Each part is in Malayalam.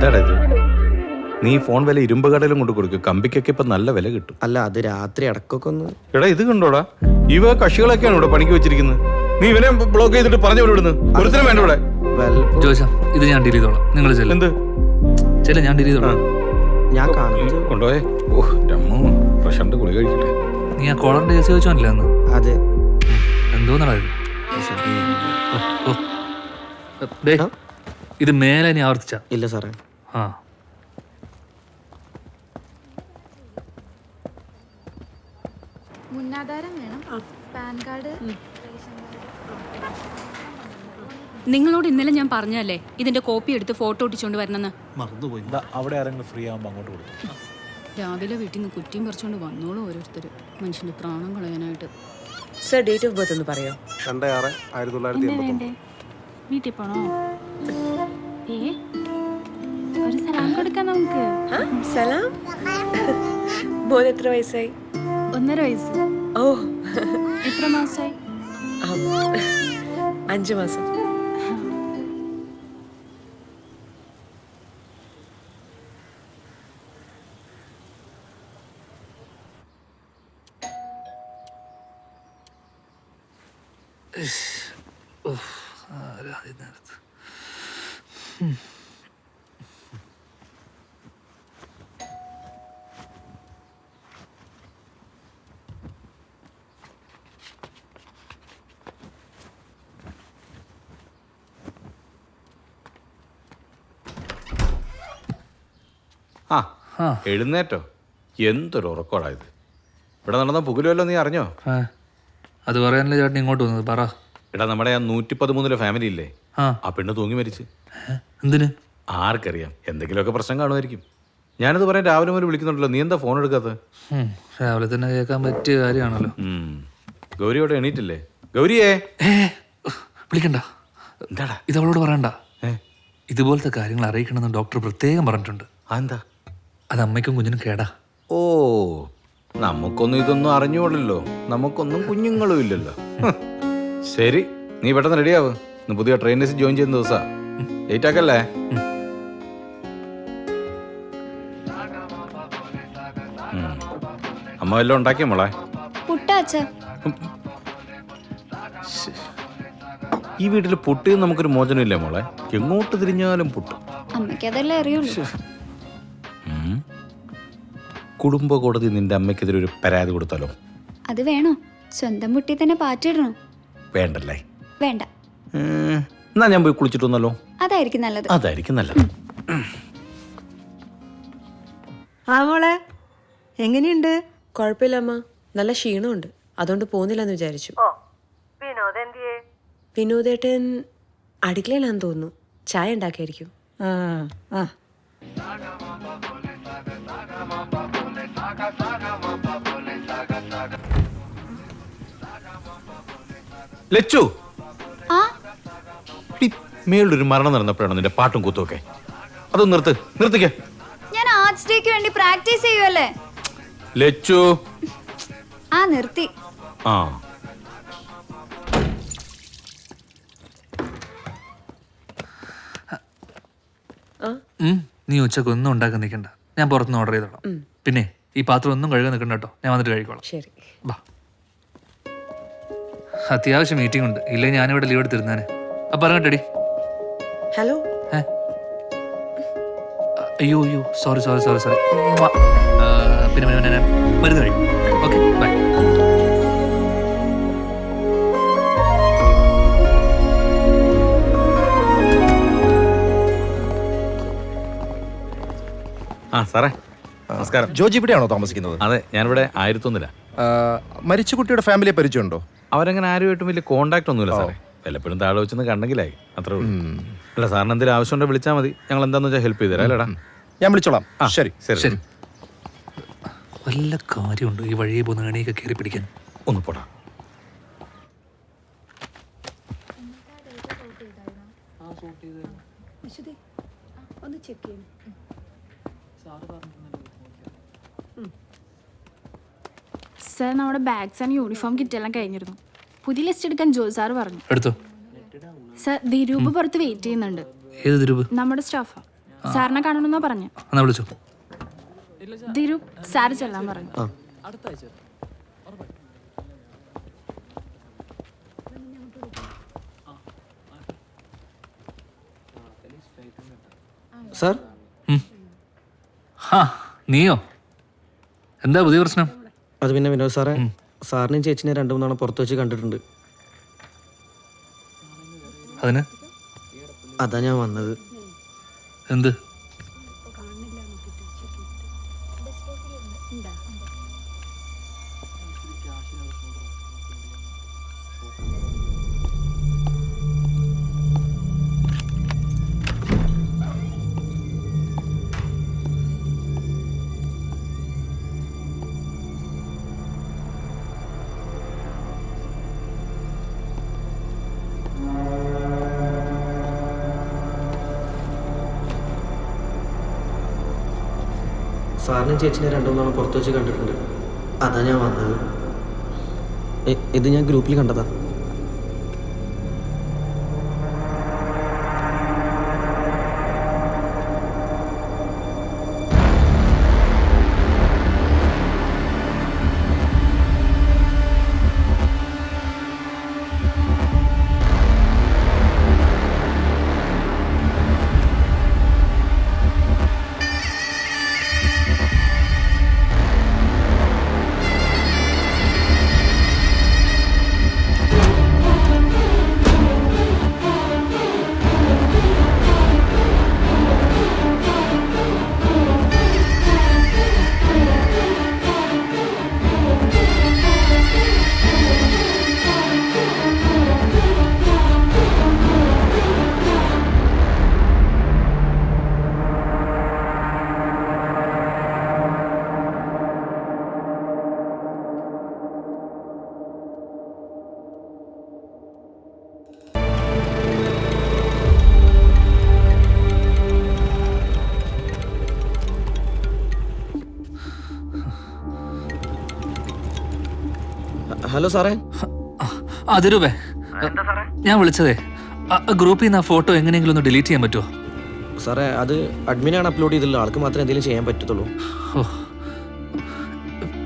എന്താടാ ഇത്? നീ ഫോൺ വില ഇരുമ്പ് കടയിലും കൊണ്ട് കൊടുക്കും. കമ്പിക്കൊക്കെ ഇപ്പൊ നല്ല വില കിട്ടും. അല്ല അത് രാത്രി അടക്കൊക്കെ ഒന്ന്. എടാ ഇത് കണ്ടോടാ, ഇവ കക്ഷികളൊക്കെയാണ് ഇവിടെ പണിക്ക് വെച്ചിരിക്കുന്നത്. നീ ഇവനെ ബ്ലോക്ക് ചെയ്തിട്ട് പറഞ്ഞു വിടുന്നു. ഒരുത്തരം വേണ്ട ഇവിടെ. ജോശ, ഇത് ഞാൻ ഡീൽ ചെയ്തോളാം. നിങ്ങൾ എന്ത് ചെല്ല, ഞാൻ ഡീൽ ചെയ്തോളാം. ഞാൻ കാണുന്നത് കൊണ്ടുപോയേ. ഓഹ് രമ്മോ, പ്രശാന്ത് ഗുളിക കഴിക്കട്ടെ. നീ ആ കോളറിന്റെ കേസ് ചോദിച്ചോന്നില്ല അന്ന്? അതെ. എന്തോന്നാ ഇത്? ഇത് മേലെ നീ ആവർത്തിച്ച? ഇല്ല സാറേ. ആ മുന്നാധാരം വേണം, പാൻ കാർഡ്. നിങ്ങളോട് ഇന്നലെ ഞാൻ പറഞ്ഞല്ലേ ഇതിന്റെ കോപ്പി എടുത്ത് ഫോട്ടോ ഒട്ടിച്ചോണ്ട് വരണമെന്ന്. മറന്നുപോയി. അവിടെ ആരെങ്കിലും ഫ്രീ ആകുമ്പോൾ അങ്ങോട്ട് കൊടുക്കും. രാവിലെ വീട്ടിൽ നിന്ന് കുറ്റിയും പറിച്ചോണ്ട് വന്നോളൂ ഓരോരുത്തർ, മനുഷ്യന്റെ പ്രാണം കളയാനായിട്ട്. സർ, ഡേറ്റ് ഓഫ് ബർത്ത് ഒന്ന് പറയോ? 2/6/1989. വീട്ടിൽ പോണോ? ഒരു സലാം കൊടുക്കാം നമുക്ക്. സലാം. മോൻ എത്ര വയസ്സായി? 1.5 വയസ്സ്. ഓ, എത്ര മാസമായി? 5 മാസം. ആ എഴുന്നേറ്റോ? എന്തൊരു ഉറക്കോടാ ഇത്. ഇവിടെ നടന്ന പുകലുമല്ലോ, നീ അറിഞ്ഞോ? അത് പറയാനല്ലേ ചേട്ടൻ ഇങ്ങോട്ട് വന്നത്? പറ. എടാ നമ്മുടെ ആ 113 ഫാമിലി ഇല്ലേ, ആ പെണ്ണ് തൂങ്ങി മരിച്ച്. എന്തിന്? ആർക്കറിയാം, എന്തെങ്കിലുമൊക്കെ പ്രശ്നം കാണുമായിരിക്കും. ഞാനത് പറയാൻ രാവിലെ മുതൽ വിളിക്കുന്നുണ്ടല്ലോ, നീ എന്താ ഫോൺ എടുക്കാത്തത്? രാവിലെ തന്നെ കേൾക്കാൻ പറ്റിയ കാര്യമാണല്ലോ. ഗൗരിയോടെ എണീറ്റില്ലേ? ഗൗരിയേ, വിളിക്കണ്ട. എന്താടാ ഇത് അവളോട് പറയണ്ട. ഇതുപോലത്തെ കാര്യങ്ങൾ അറിയിക്കണമെന്ന് ഡോക്ടർ പ്രത്യേകം പറഞ്ഞിട്ടുണ്ട്. എന്താ? അത് അമ്മയ്ക്കും കുഞ്ഞിനും കേടാ. ഓ, നമുക്കൊന്നും ഇതൊന്നും അറിഞ്ഞോളല്ലോ, നമുക്കൊന്നും കുഞ്ഞുങ്ങളും ഇല്ലല്ലോ. ശരി, നീ പെട്ടെന്ന് റെഡിയാവ്. ഇന്ന് പുതിയ ട്രെയിനേഴ്സ് ജോയിൻ ചെയ്യുന്ന ദിവസാ. ലേറ്റ് ആക്കല്ലേ? അമ്മ വല്ലതും ഉണ്ടാക്കിയ മോളെ? ഈ വീട്ടിൽ പുട്ടിയും നമുക്കൊരു മോചനമില്ലേ മോളെ? എങ്ങോട്ട് തിരിഞ്ഞാലും പുട്ടും. അമ്മയ്ക്ക് അതല്ലേ അറിയുള്ളൂ. കുടുംബ കോടതി നിന്റെ അമ്മയ്ക്കെതിരെ ഒരു പരാതി കൊടുത്താലോ? അത് വേണോ? സ്വന്തം മുട്ടി തന്നെ പാറ്റിടണോ? വേണ്ടല്ലേ? വേണ്ട. എന്നാ ഞാൻ പോയി കുളിച്ചിട്ട് വന്നല്ലോ. അതായിരിക്കും നല്ലത്. അതായിരിക്കും നല്ലത്. ആ മോളെ, എങ്ങനെയുണ്ട്? കുഴപ്പമില്ല അമ്മ, നല്ല ക്ഷീണമുണ്ട്, അതുകൊണ്ട് പോകുന്നില്ലെന്ന് വിചാരിച്ചു. വിനോദേട്ടൻ അടുക്കളയിലാന്ന് തോന്നുന്നു, ചായ ഉണ്ടാക്കിയായിരിക്കും. ആ ആ ലച്ചു, മേളൊരു മരണം നടന്നപ്പോഴാണ് നിന്റെ പാട്ടും കൂത്തുമൊക്കെ. അതൊന്ന് നിർത്തിക്ക. ഞാൻ ആർട്സ് ഡേക്ക് വേണ്ടി പ്രാക്ടീസ് ചെയ്യുവല്ലേ. ലച്ചു, നിർത്തി. നീ ഉച്ചക്ക് ഒന്നും ഉണ്ടാക്കാൻ നിൽക്കണ്ട, ഞാൻ പുറത്തുനിന്ന് ഓർഡർ ചെയ്തോളാം. പിന്നെ ഈ പാത്രം ഒന്നും കഴുകാൻ നിൽക്കണ്ട കേട്ടോ, ഞാൻ വന്നിട്ട് കഴിക്കോളാം. ശരി. ബാ. അത്യാവശ്യം മീറ്റിംഗ് ഉണ്ട്, ഇല്ലേ ഞാനിവിടെ ലീവ് എടുത്തിരുന്നേനെ. അപ്പം ഇറങ്ങട്ടെടി. ഹലോ. അയ്യോ സോറി. പിന്നെ മരുന്ന് കഴിയും. Okay, bye. സാറേ നമസ്കാരം. ജോജി ഇവിടെയാണോ താമസിക്കുന്നത്? അതെ, ഞാനിവിടെ 1001. മരിച്ച കുട്ടിയുടെ ഫാമിലിയെ പരിചയമുണ്ടോ? അവരങ്ങനെ ആരുമായിട്ടും വലിയ കോണ്ടാക്ട് ഒന്നുമില്ല സാറേ. വല്ലപ്പോഴും താഴെ വെച്ചൊന്ന് കണ്ടെങ്കിലായി, അത്രേ ഉള്ളൂ. അല്ല, സാറിന് എന്തെങ്കിലും ആവശ്യമുണ്ടോ വിളിച്ചാൽ മതി, ഞങ്ങൾ എന്താന്ന് വെച്ചാൽ ഹെൽപ്പ് ചെയ്തുതരാം. അല്ലേടാ? ഞാൻ വിളിച്ചോളാം. ശരി. വല്ല കാര്യമുണ്ടോ ഈ വഴിയെ പോകുന്ന എണിയൊക്കെ കയറി പിടിക്കാൻ? ഒന്ന് പോടാ. സാർ, നമ്മുടെ ബാഗ്സ് ആൻഡ് യൂണിഫോം കിറ്റ് എല്ലാം കഴിഞ്ഞിരുന്നു. പുതിയ ലിസ്റ്റ് എടുക്കാൻ ജോസ് സാർ പറഞ്ഞു. എടുത്തോ. സാർ, ദിരൂപ് പുറത്ത് വെയിറ്റ് ചെയ്യുന്നുണ്ട്. ഏത് ദിരൂപ്? നമ്മുടെ സ്റ്റാഫാ. സാറിനെ കാണണമെന്നാ പറഞ്ഞു. എന്നാ വിളിച്ചു. ദിരു സാറ് ചെല്ലാൻ പറഞ്ഞു. ആ സാർ ഹാ നീയോ? എന്താ പുതിയ പ്രശ്നം? അത് പിന്നെ വിനോദ് സാറേ, സാറിനെയും ചേച്ചിനെ 2-3 തവണ പുറത്ത് വെച്ച് കണ്ടിട്ടുണ്ട്. അതിന് അതാ ഞാൻ വന്നത്. എന്ത്? സാറിനെയും ചേച്ചിനെ 2-3 തവണ പുറത്ത് വെച്ച് കണ്ടിട്ടുണ്ട്. അതാ ഞാൻ വന്നത്. ഇത് ഞാൻ ഗ്രൂപ്പിൽ കണ്ടതാ. ഹലോ സാറേ. അതിരൂപേ, ഞാൻ വിളിച്ചതേ ഗ്രൂപ്പിൽ നിന്ന് ആ ഫോട്ടോ എങ്ങനെയെങ്കിലും ഒന്ന് ഡിലീറ്റ് ചെയ്യാൻ പറ്റുമോ? സാറേ, അത് അഡ്മിനാണ് അപ്ലോഡ് ചെയ്തുള്ള ആൾക്ക് മാത്രമേ എന്തെങ്കിലും ചെയ്യാൻ പറ്റത്തുള്ളൂ. ഓ,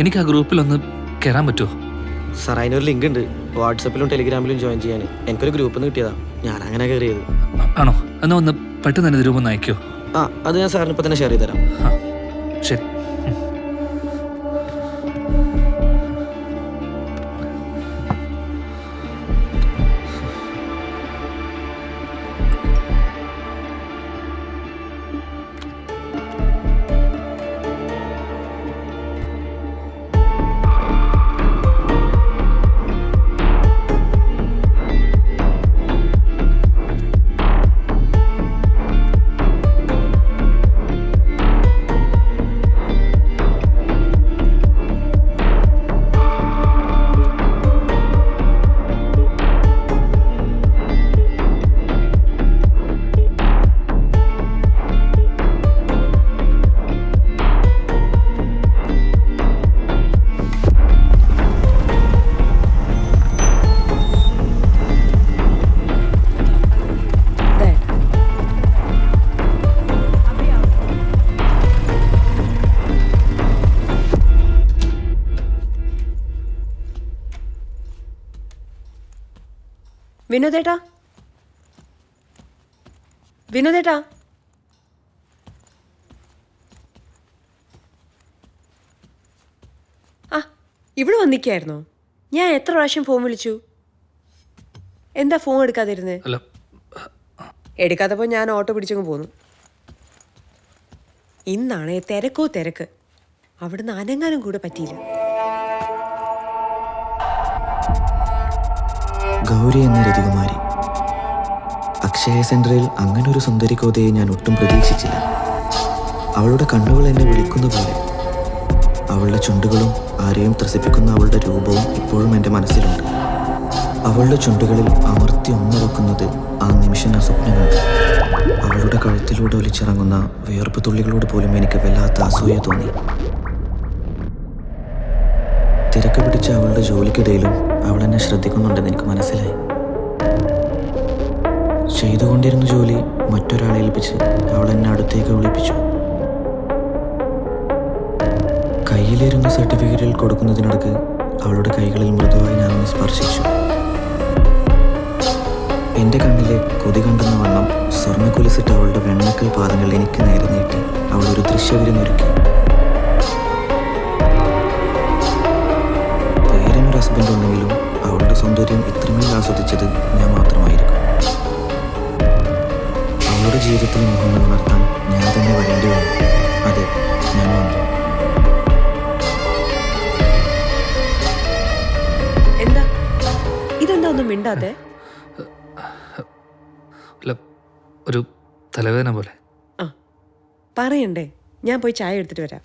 എനിക്ക് ആ ഗ്രൂപ്പിലൊന്ന് കയറാൻ പറ്റുമോ? സാർ, അതിനൊരു ലിങ്ക് ഉണ്ട്. വാട്സപ്പിലും ടെലിഗ്രാമിലും ജോയിൻ ചെയ്യാൻ. എനിക്കൊരു ഗ്രൂപ്പിൽ നിന്ന് കിട്ടിയതാ, ഞാൻ അങ്ങനെ കയറിയത്. ആണോ? എന്നാ ഒന്ന് പെട്ടെന്ന് തന്നെ രൂപം ഒന്ന് അയക്കോ? ആ, അത് ഞാൻ സാറിന് ഇപ്പം തന്നെ ഷെയർ ചെയ്ത് തരാം. ആ ശരി. വിനോദേട്ടാ, വിനോദേട്ടാ, ആ ഇവിടെ വന്നിക്കായിരുന്നോ? ഞാൻ എത്ര പ്രാവശ്യം ഫോൺ വിളിച്ചു. എന്താ ഫോൺ എടുക്കാതിരുന്നേ? അല്ല, എടുക്കാത്തപ്പോൾ ഞാൻ ഓട്ടോ പിടിച്ചങ്ങ് പോന്നു. ഇന്നാണേ തിരക്കോ തിരക്ക്. അവിടുന്ന് അനങ്ങാനും കൂടെ പറ്റിയില്ല. ഗൗരി എന്ന രതികുമാരി. അക്ഷയ സെന്ററിൽ അങ്ങനെ ഒരു സുന്ദരി കോതയെ ഞാൻ ഒട്ടും പ്രതീക്ഷിച്ചില്ല. അവളുടെ കണ്ണുകൾ എന്നെ വിളിക്കുന്ന പോലെ, അവളുടെ ചുണ്ടുകളും ആരെയും ത്രസിപ്പിക്കുന്ന അവളുടെ രൂപവും ഇപ്പോഴും എൻ്റെ മനസ്സിലുണ്ട്. അവളുടെ ചുണ്ടുകളിൽ അമർത്തി വെക്കുന്നത് ആ നിമിഷം ഞാൻ സ്വപ്നം കണ്ടു. അവളുടെ കഴുത്തിലൂടെ ഒലിച്ചിറങ്ങുന്ന വിയർപ്പ് തുള്ളികളോട് പോലും എനിക്ക് വല്ലാത്ത അസൂയ തോന്നി. തിരക്ക് പിടിച്ച അവളുടെ ജോലിക്കിടയിലും അവൾ എന്നെ ശ്രദ്ധിക്കുന്നുണ്ടെന്ന് എനിക്ക് മനസ്സിലായി. ചെയ്തുകൊണ്ടിരുന്ന ജോലി മറ്റൊരാളെ ഏൽപ്പിച്ച് അവൾ എന്നെ അടുത്തേക്ക് വിളിപ്പിച്ചു. കയ്യിലിരുന്ന സർട്ടിഫിക്കറ്റിൽ കൊടുക്കുന്നതിനിടക്ക് അവളുടെ കൈകളിൽ മൃദുവായി ഞാനൊന്ന് സ്പർശിച്ചു. എൻ്റെ കണ്ണിലെ കൊതി കണ്ടെന്ന വണ്ണം സ്വർണ്ണക്കുലിസിട്ട് അവളുടെ വെണ്ണക്കൽ പാദങ്ങൾ എനിക്ക് നേരെ നീട്ടി അവളൊരു ദൃശ്യവിരുന്നൊരുക്കി. പേരിനൊരു ഹസ്ബൻഡ് ഉണ്ടെങ്കിലും അവളുടെ സൗന്ദര്യം ഇത്രമേൽ ആസ്വദിച്ചത് ഞാൻ മാത്രമായിരിക്കും. അവളുടെ ജീവിതത്തിലെ മുഖങ്ങൾ ഉണർത്താൻ ഞാൻ തന്നെ വരേണ്ടി വന്നു. അതെ, ഞാൻ വന്നു. എന്താ ഇതെന്താ ഒന്നും മിണ്ടാതെ? അല്ല, ഒരു തലവേദന പോലെ. ആ പറയണ്ടേ, ഞാൻ പോയി ചായ എടുത്തിട്ട് വരാം.